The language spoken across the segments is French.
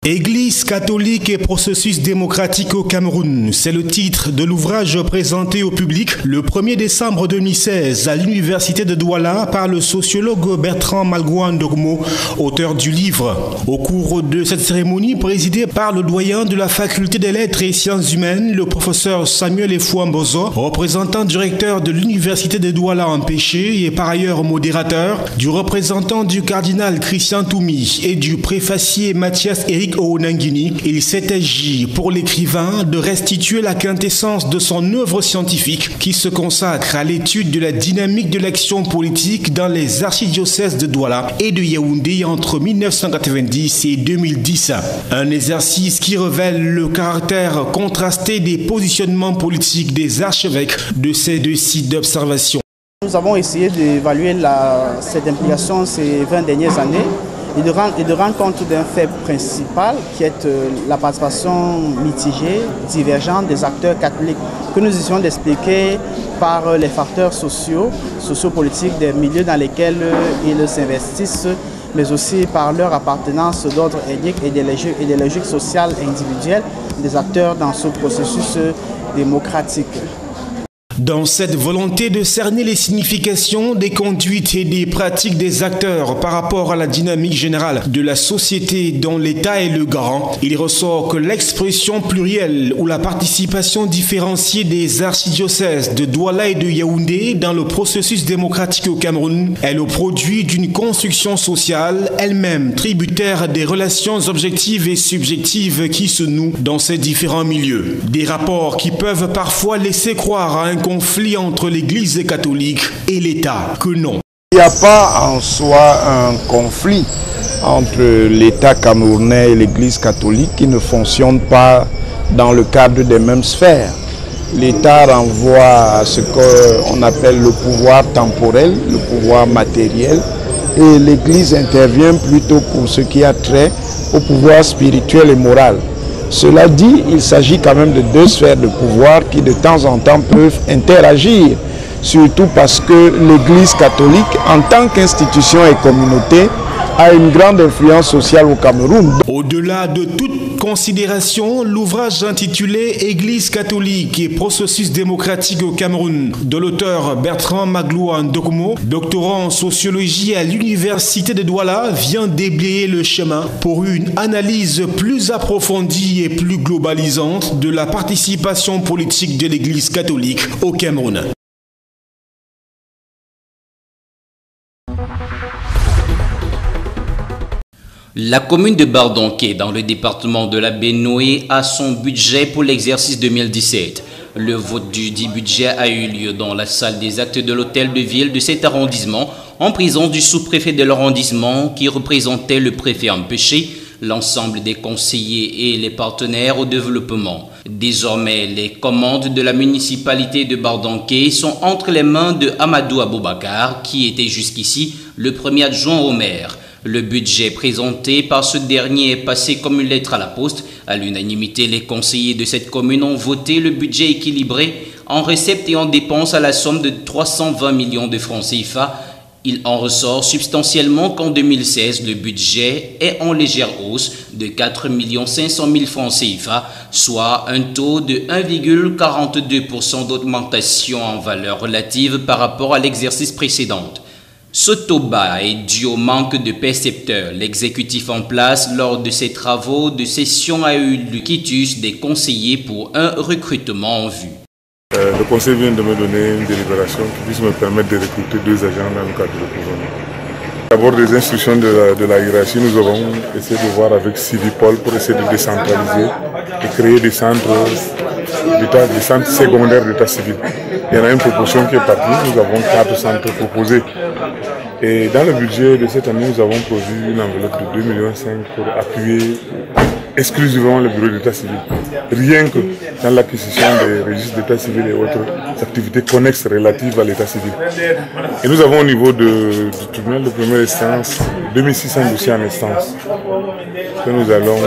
Église catholique et processus démocratique au Cameroun, c'est le titre de l'ouvrage présenté au public le 1er décembre 2016 à l'université de Douala par le sociologue Bertrand Malgoua Ndogmo, auteur du livre. Au cours de cette cérémonie présidée par le doyen de la faculté des lettres et sciences humaines, le professeur Samuel Efouambozo, représentant directeur de l'université de Douala empêché et par ailleurs modérateur, du représentant du cardinal Christian Toumi et du préfacier Mathias Eric Ounangini, il s'est agi pour l'écrivain de restituer la quintessence de son œuvre scientifique qui se consacre à l'étude de la dynamique de l'action politique dans les archidiocèses de Douala et de Yaoundé entre 1990 et 2010. Un exercice qui révèle le caractère contrasté des positionnements politiques des archevêques de ces deux sites d'observation. Nous avons essayé d'évaluer cette implication ces 20 dernières années et de rendre compte d'un fait principal qui est la participation mitigée, divergente des acteurs catholiques que nous essayons d'expliquer par les facteurs sociopolitiques des milieux dans lesquels ils s'investissent, mais aussi par leur appartenance d'ordre ethnique et des logiques sociales et individuelles des acteurs dans ce processus démocratique. Dans cette volonté de cerner les significations des conduites et des pratiques des acteurs par rapport à la dynamique générale de la société dont l'État est le garant, il ressort que l'expression plurielle ou la participation différenciée des archidiocèses de Douala et de Yaoundé dans le processus démocratique au Cameroun est le produit d'une construction sociale elle-même tributaire des relations objectives et subjectives qui se nouent dans ces différents milieux. Des rapports qui peuvent parfois laisser croire à un conflit entre l'Église catholique et l'État, que non. Il n'y a pas en soi un conflit entre l'État camerounais et l'Église catholique qui ne fonctionne pas dans le cadre des mêmes sphères. L'État renvoie à ce qu'on appelle le pouvoir temporel, le pouvoir matériel, et l'Église intervient plutôt pour ce qui a trait au pouvoir spirituel et moral. Cela dit, il s'agit quand même de deux sphères de pouvoir qui de temps en temps peuvent interagir, surtout parce que l'Église catholique, en tant qu'institution et communauté, a une grande influence sociale au Cameroun. Au-delà de toute considération, l'ouvrage intitulé « Église catholique et processus démocratique au Cameroun » de l'auteur Bertrand Malgoua Ndogmo, doctorant en sociologie à l'université de Douala, vient déblayer le chemin pour une analyse plus approfondie et plus globalisante de la participation politique de l'Église catholique au Cameroun. La commune de Bardonké, dans le département de la Benoué, a son budget pour l'exercice 2017. Le vote du dit budget a eu lieu dans la salle des actes de l'hôtel de ville de cet arrondissement, en présence du sous-préfet de l'arrondissement qui représentait le préfet empêché, l'ensemble des conseillers et les partenaires au développement. Désormais, les commandes de la municipalité de Bardonké sont entre les mains de Amadou Aboubakar, qui était jusqu'ici le premier adjoint au maire. Le budget présenté par ce dernier est passé comme une lettre à la poste. À l'unanimité, les conseillers de cette commune ont voté le budget équilibré en recettes et en dépenses à la somme de 320 millions de francs CFA. Il en ressort substantiellement qu'en 2016, le budget est en légère hausse de 4 500 000 francs CFA, soit un taux de 1,42% d'augmentation en valeur relative par rapport à l'exercice précédent. Ce taux bas est dû au manque de percepteurs. L'exécutif en place lors de ses travaux de session a eu le quitus des conseillers pour un recrutement en vue. Le conseil vient de me donner une délibération qui puisse me permettre de recruter 2 agents dans le cadre du gouvernement. D'abord, des instructions de la hiérarchie, nous avons essayé de voir avec Civipol pour essayer de décentraliser et créer des centres secondaires d'état civil. Il y en a une proposition qui est partie, nous avons 4 centres proposés. Et dans le budget de cette année, nous avons produit une enveloppe de 2,5 millions pour appuyer exclusivement le bureau d'état civil. Rien que dans l'acquisition des registres d'état civil et autres activités connexes relatives à l'état civil. Et nous avons au niveau du tribunal de première instance 2600 dossiers en instance que nous allons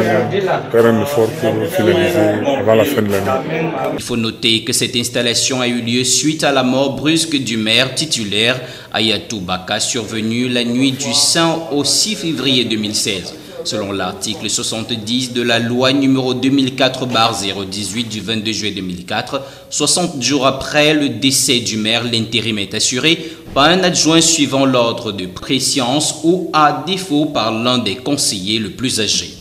faire un effort pour finaliser avant la fin de l'année. Il faut noter que cette installation a eu lieu suite à la mort brusque du maire titulaire Ayatou Baka survenue la nuit du 5 au 6 février 2016. Selon l'article 70 de la loi numéro 2004/018 du 22 juillet 2004, 60 jours après le décès du maire, l'intérim est assuré par un adjoint suivant l'ordre de préséance ou à défaut par l'un des conseillers le plus âgé.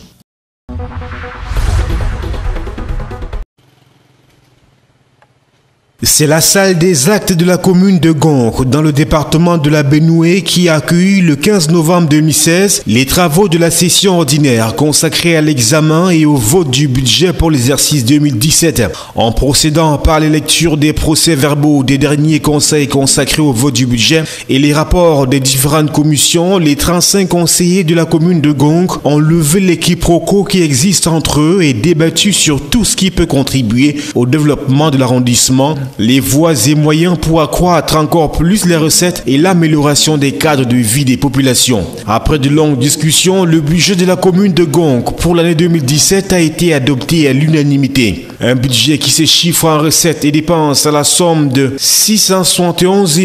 C'est la salle des actes de la commune de Gonk, dans le département de la Benoué, qui a accueilli le 15 novembre 2016 les travaux de la session ordinaire consacrée à l'examen et au vote du budget pour l'exercice 2017. En procédant par les lectures des procès-verbaux des derniers conseils consacrés au vote du budget et les rapports des différentes commissions, les 35 conseillers de la commune de Gonk ont levé les quiproquos qui existent entre eux et débattu sur tout ce qui peut contribuer au développement de l'arrondissement, les voies et moyens pour accroître encore plus les recettes et l'amélioration des cadres de vie des populations. Après de longues discussions, le budget de la commune de Gonk pour l'année 2017 a été adopté à l'unanimité. Un budget qui se chiffre en recettes et dépenses à la somme de 671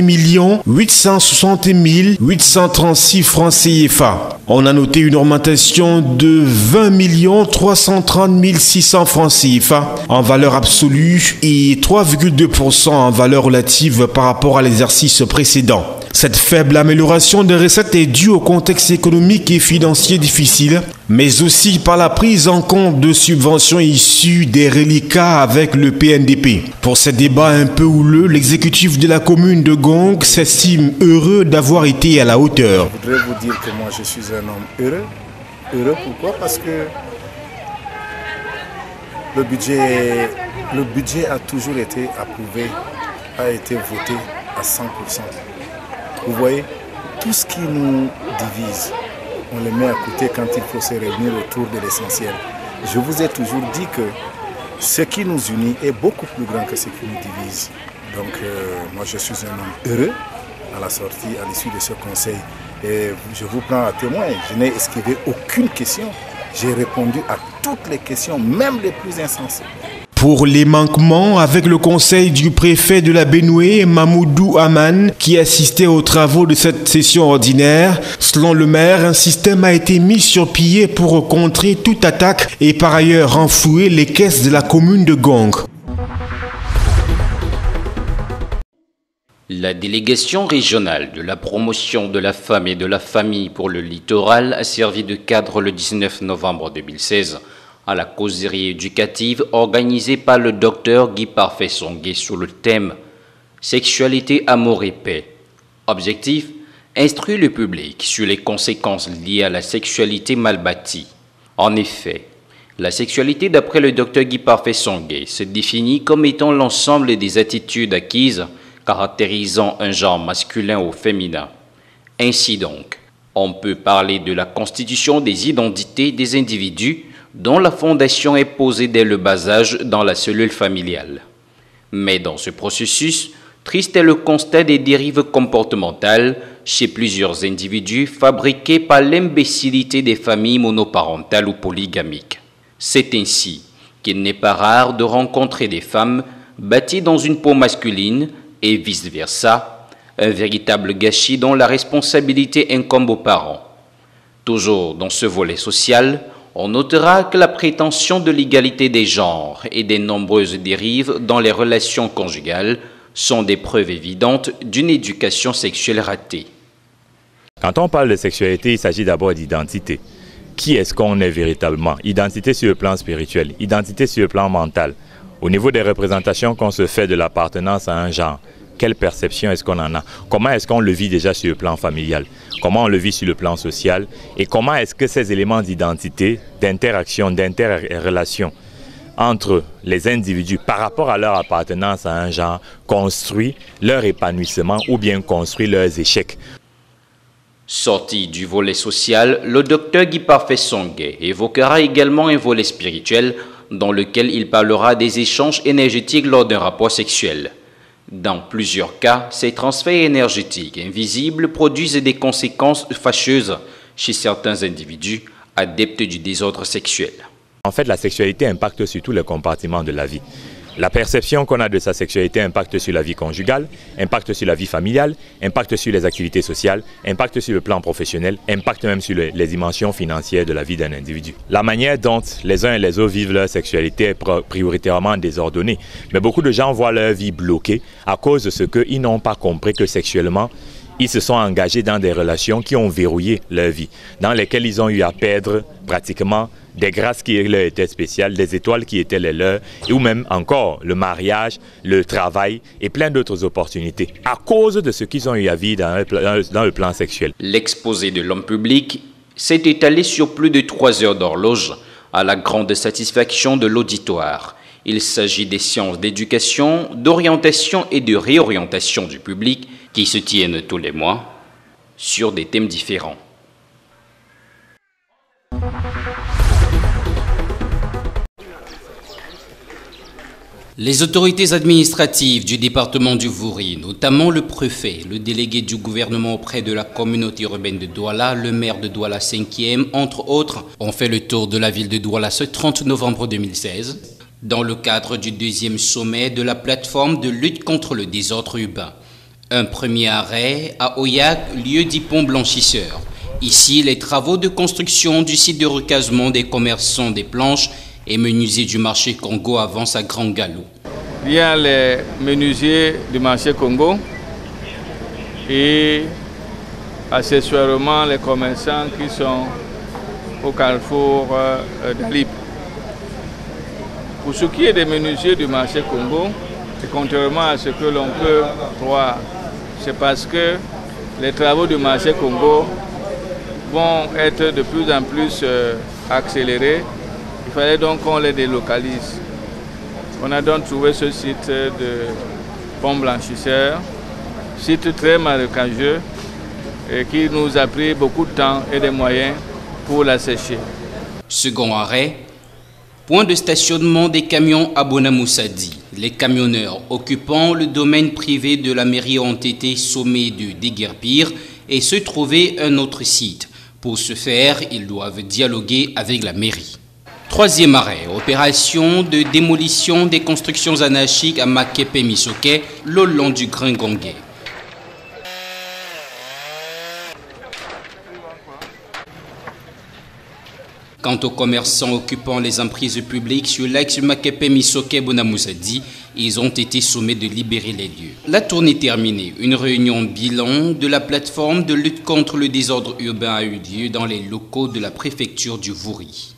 860 836 francs CFA. On a noté une augmentation de 20 330 600 francs CFA en valeur absolue et 3,2% en valeur relative par rapport à l'exercice précédent. Cette faible amélioration des recettes est due au contexte économique et financier difficile, mais aussi par la prise en compte de subventions issues des reliquats avec le PNDP. Pour ce débat un peu houleux, l'exécutif de la commune de Gonk s'estime heureux d'avoir été à la hauteur. Je voudrais vous dire que moi je suis un homme heureux. Heureux pourquoi? Parce que le budget a toujours été approuvé, a été voté à 100%. Vous voyez, tout ce qui nous divise, on le met à côté quand il faut se réunir autour de l'essentiel. Je vous ai toujours dit que ce qui nous unit est beaucoup plus grand que ce qui nous divise. Donc moi je suis un homme heureux à la sortie, à l'issue de ce conseil. Et je vous prends à témoin, je n'ai esquivé aucune question. J'ai répondu à toutes les questions, même les plus insensées. Pour les manquements, avec le conseil du préfet de la Benoué, Mamoudou Aman, qui assistait aux travaux de cette session ordinaire, selon le maire, un système a été mis sur pied pour contrer toute attaque et par ailleurs renflouer les caisses de la commune de Gonk. La délégation régionale de la promotion de la femme et de la famille pour le littoral a servi de cadre le 19 novembre 2016 à la causerie éducative organisée par le docteur Guy Parfait Songué sous le thème « Sexualité, amour et paix ». Objectif : instruire le public sur les conséquences liées à la sexualité mal bâtie. En effet, la sexualité, d'après le docteur Guy Parfait Songué, se définit comme étant l'ensemble des attitudes acquises caractérisant un genre masculin ou féminin. Ainsi donc, on peut parler de la constitution des identités des individus dont la fondation est posée dès le bas âge dans la cellule familiale. Mais dans ce processus, triste est le constat des dérives comportementales chez plusieurs individus fabriquées par l'imbécilité des familles monoparentales ou polygamiques. C'est ainsi qu'il n'est pas rare de rencontrer des femmes bâties dans une peau masculine et vice-versa, un véritable gâchis dont la responsabilité incombe aux parents. Toujours dans ce volet social, on notera que la prétention de l'égalité des genres et des nombreuses dérives dans les relations conjugales sont des preuves évidentes d'une éducation sexuelle ratée. Quand on parle de sexualité, il s'agit d'abord d'identité. Qui est-ce qu'on est véritablement? Identité sur le plan spirituel, identité sur le plan mental. Au niveau des représentations qu'on se fait de l'appartenance à un genre, quelle perception est-ce qu'on en a? Comment est-ce qu'on le vit déjà sur le plan familial? Comment on le vit sur le plan social? Et comment est-ce que ces éléments d'identité, d'interaction, d'interrelation entre les individus par rapport à leur appartenance à un genre construit leur épanouissement ou bien construit leurs échecs? Sorti du volet social, le docteur Guy Parfait Songué évoquera également un volet spirituel dans lequel il parlera des échanges énergétiques lors d'un rapport sexuel. Dans plusieurs cas, ces transferts énergétiques invisibles produisent des conséquences fâcheuses chez certains individus adeptes du désordre sexuel. En fait, la sexualité impacte sur tous les compartiments de la vie. La perception qu'on a de sa sexualité impacte sur la vie conjugale, impacte sur la vie familiale, impacte sur les activités sociales, impacte sur le plan professionnel, impacte même sur les dimensions financières de la vie d'un individu. La manière dont les uns et les autres vivent leur sexualité est prioritairement désordonnée. Mais beaucoup de gens voient leur vie bloquée à cause de ce qu'ils n'ont pas compris que sexuellement, ils se sont engagés dans des relations qui ont verrouillé leur vie, dans lesquelles ils ont eu à perdre pratiquement des grâces qui leur étaient spéciales, des étoiles qui étaient les leurs, ou même encore le mariage, le travail et plein d'autres opportunités, à cause de ce qu'ils ont eu à vivre dans le plan sexuel. L'exposé de l'homme public s'est étalé sur plus de 3 heures d'horloge, à la grande satisfaction de l'auditoire. Il s'agit des séances d'éducation, d'orientation et de réorientation du public qui se tiennent tous les mois sur des thèmes différents. Les autorités administratives du département du Vouri, notamment le préfet, le délégué du gouvernement auprès de la communauté urbaine de Douala, le maire de Douala 5e, entre autres, ont fait le tour de la ville de Douala ce 30 novembre 2016, dans le cadre du 2e sommet de la plateforme de lutte contre le désordre urbain. Un premier arrêt à Oyak, lieu dit pont blanchisseur. Ici, les travaux de construction du site de recasement des commerçants des planches et menuisiers du marché Congo avancent à grand galop. Il y a les menuisiers du marché Congo et accessoirement les commerçants qui sont au carrefour d'Alip. Pour ce qui est des menuisiers du marché Congo, et contrairement à ce que l'on peut croire, c'est parce que les travaux du marché Congo vont être de plus en plus accélérés. Il fallait donc qu'on les délocalise. On a donc trouvé ce site de pont blanchisseur, site très marécageux et qui nous a pris beaucoup de temps et des moyens pour l'assécher. Second arrêt, point de stationnement des camions à Bonamoussadi. Les camionneurs occupant le domaine privé de la mairie ont été sommés de déguerpir et se trouver un autre site. Pour ce faire, ils doivent dialoguer avec la mairie. Troisième arrêt, opération de démolition des constructions anarchiques à Makepe-Misoke, le long du Gringongé. Quant aux commerçants occupant les emprises publiques sur l'axe Makepe-Misoke-Bonamoussadi, ils ont été sommés de libérer les lieux. La tournée terminée, une réunion bilan de la plateforme de lutte contre le désordre urbain a eu lieu dans les locaux de la préfecture du Vouri.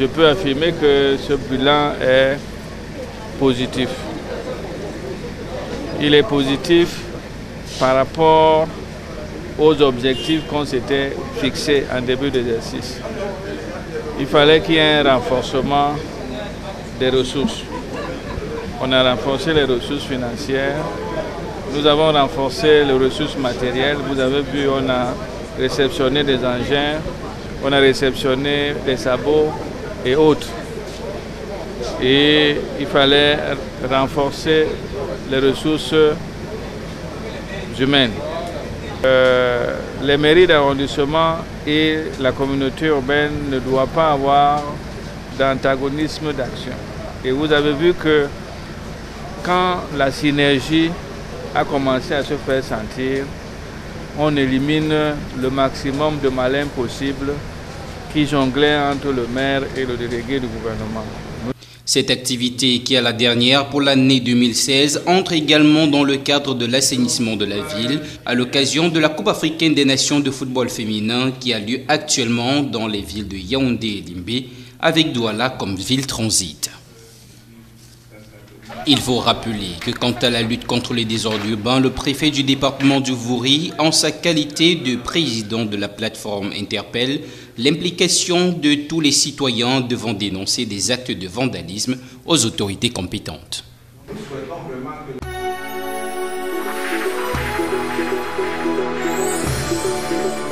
Je peux affirmer que ce bilan est positif. Il est positif par rapport aux objectifs qu'on s'était fixés en début d'exercice. Il fallait qu'il y ait un renforcement des ressources. On a renforcé les ressources financières, nous avons renforcé les ressources matérielles. Vous avez vu, on a réceptionné des engins, on a réceptionné des sabots et autres. Et il fallait renforcer les ressources humaines. Les mairies d'arrondissement et la communauté urbaine ne doivent pas avoir d'antagonisme d'action. Et vous avez vu que quand la synergie a commencé à se faire sentir, on élimine le maximum de malins possibles qui jonglaient entre le maire et le délégué du gouvernement. Cette activité, qui est la dernière pour l'année 2016, entre également dans le cadre de l'assainissement de la ville à l'occasion de la Coupe africaine des nations de football féminin qui a lieu actuellement dans les villes de Yaoundé et Limbé, avec Douala comme ville transit. Il faut rappeler que quant à la lutte contre les désordres urbains, le préfet du département du Vouri, en sa qualité de président de la plateforme, interpelle l'implication de tous les citoyens devant dénoncer des actes de vandalisme aux autorités compétentes. Thank you.